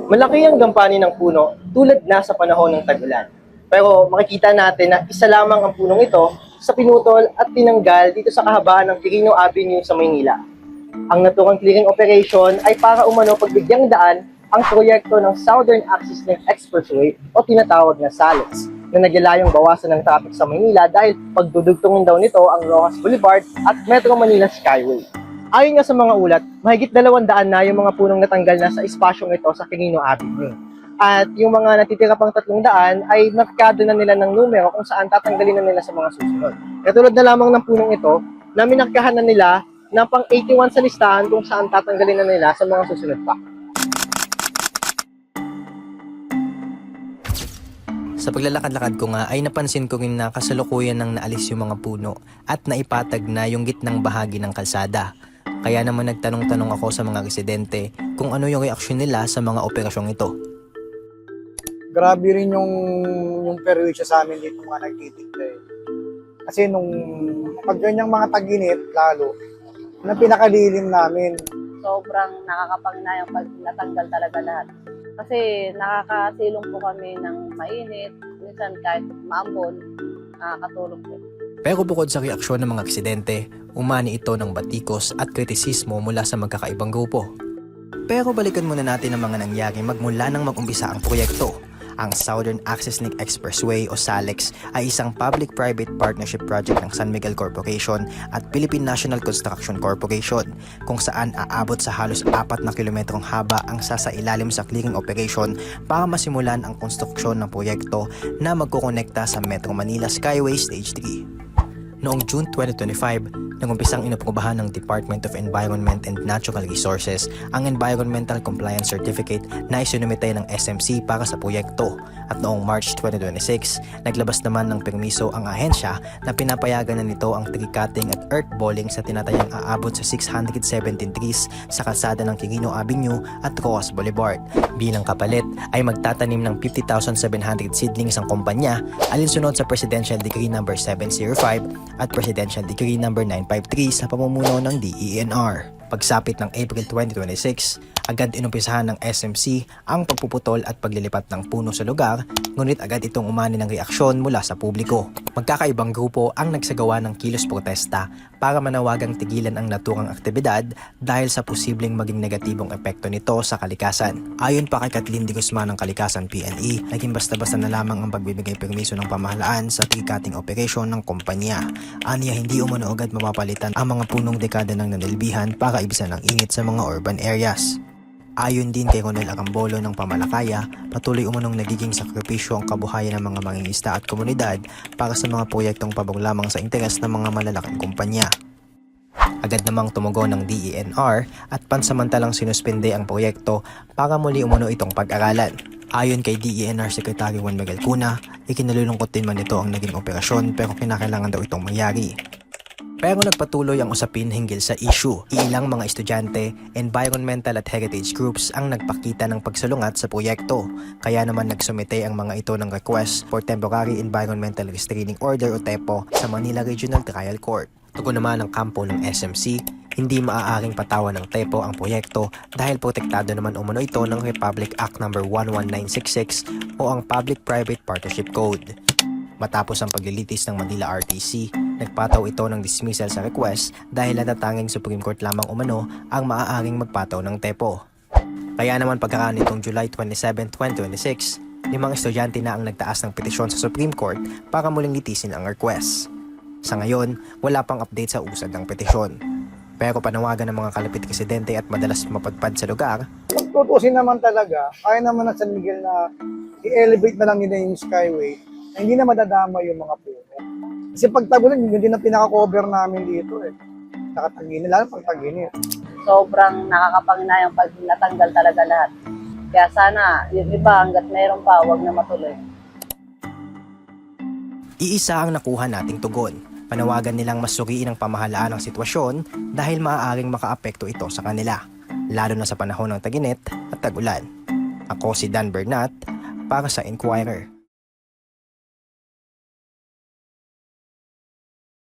Malaki ang gampanin ng puno tulad na sa panahon ng tag-ulan. Pero makikita natin na isa lamang ang punong ito sa pinutol at tinanggal dito sa kahabaan ng Quirino Avenue sa Maynila. Ang naturang clearing operation ay para umano pagbigyang daan ang proyekto ng Southern Axis Link Expressway o tinatawag na SALEX na naglalayong bawasan ng traffic sa Maynila dahil pagdudugtungin daw nito ang Rojas Boulevard at Metro Manila Skyway. Ayon nga sa mga ulat, mahigit 200 na yung mga punong natanggal na sa espasyong ito sa Quirino Avenue. At yung mga natitira pang 300 ay markado na nila ng numero kung saan tatanggalin na nila sa mga susunod. Katulad na lamang ng punong ito na minarkahan na nila na pang 81 sa listahan kung saan tatanggalin na nila sa mga susunod pa. Sa paglalakad-lakad ko nga ay napansin ko rin na kasalukuyan nang naalis yung mga puno at naipatag na yung gitnang bahagi ng kalsada. Kaya naman nagtanong-tanong ako sa mga residente kung ano yung reaksyon nila sa mga operasyong ito. Grabe rin yung perwisyo sa amin dito mga nagtitinda eh. Kasi nung pag ganyang mga taginit lalo, na pinakalilim namin. Sobrang nakakapanginayang pag natanggal talaga lahat. Kasi nakakasilong po kami ng mainit, minsan kahit maambon, nakakatulog po. Pero bukod sa reaksyon ng mga residente, umani ito ng batikos at kritisismo mula sa magkakaibang grupo. Pero balikan muna natin ang mga nangyari magmula nang mag-umpisa ang proyekto. Ang Southern Axis Link Expressway o SALEX ay isang public-private partnership project ng San Miguel Corporation at Philippine National Construction Corporation kung saan aabot sa halos 4 na kilometrong haba ang sasailalim sa clearing operation para masimulan ang konstruksyon ng proyekto na magkukonekta sa Metro Manila Skyway Stage 3. Noong June 2025, nagumpisang inaprubahan ng Department of Environment and Natural Resources ang Environmental Compliance Certificate na isinumitay ng SMC para sa proyekto. At noong March 2026, naglabas naman ng permiso ang ahensya na pinapayagan na nito ang tree cutting at earth balling sa tinatayang aabot sa 617 trees sa kalsada ng Quirino Avenue at Rojas Boulevard. Bilang kapalit ay magtatanim ng 50,700 seedlings ang kumpanya alinsunod sa Presidential Decree No. 705 at Presidential Decree No. 953 sa pamumuno ng DENR. Pagsapit ng April 2026, agad inumpisahan ng SMC ang pagpuputol at paglilipat ng puno sa lugar, ngunit agad itong umani ng reaksyon mula sa publiko. Magkakaibang grupo ang nagsagawa ng kilos protesta para manawagang tigilan ang naturang aktibidad dahil sa posibleng maging negatibong epekto nito sa kalikasan. Ayon pa kay Kathleen de Guzman ng Kalikasan PNE, naging basta-basta na lamang ang pagbibigay permiso ng pamahalaan sa tree cutting operation ng kumpanya. Aniya hindi umano agad mapapalitan ang mga punong dekada ng nanilbihan para ibisan ng init sa mga urban areas. Ayon din kay Ronel Arambolo ng Pamalakaya, patuloy umunong nagiging sakripisyo ang kabuhayan ng mga mangingisda at komunidad para sa mga proyektong pabor lamang sa interes ng mga malalaking kumpanya. Agad namang tumugon ng DENR at pansamantalang sinuspende ang proyekto para muli umano itong pag-aralan. Ayon kay DENR Secretary Juan Miguel Cuna, ikinalulungkot din man ito ang naging operasyon pero kinakailangan daw itong mangyari. Pero nagpatuloy ang usapin hinggil sa issue. Ilang mga estudyante, environmental at heritage groups ang nagpakita ng pagsalungat sa proyekto. Kaya naman nagsumite ang mga ito ng request for Temporary Environmental Restraining Order o TEPO sa Manila Regional Trial Court. Tugon naman ang kampo ng SMC, hindi maaaring patawan ng TEPO ang proyekto dahil protektado naman umano ito ng Republic Act No. 11966 o ang Public-Private Partnership Code. Matapos ang paglilitis ng Manila RTC, nagpataw ito ng dismissal sa request dahil natatanging Supreme Court lamang umano ang maaaring magpataw ng TEPO. Kaya naman pagkaraan nitong July 27, 2026, 5 estudyante na ang nagtaas ng petisyon sa Supreme Court para muling litisin ang request. Sa ngayon, wala pang update sa usad ng petisyon. Pero panawagan ng mga kalapit residente at madalas mapadpad sa lugar, Kung tutusin naman talaga, kaya naman ng San Miguel na i-elevate na lang nila yung skyway, na hindi na madadama yung mga puno. Kasi pag tagulan, yun din ang pinaka-cover namin dito eh. Saka taginit, lalo pag taginit. Sobrang nakakapanginayang pag natanggal talaga lahat. Kaya sana, yung iba hanggat mayroon pa, huwag na matuloy. iisa ang nakuha nating tugon. Panawagan nilang mas suriin ang pamahalaan ng sitwasyon dahil maaaring makaapekto ito sa kanila, lalo na sa panahon ng taginit at tag-ulan. Ako si Dan Bernat para sa Inquirer.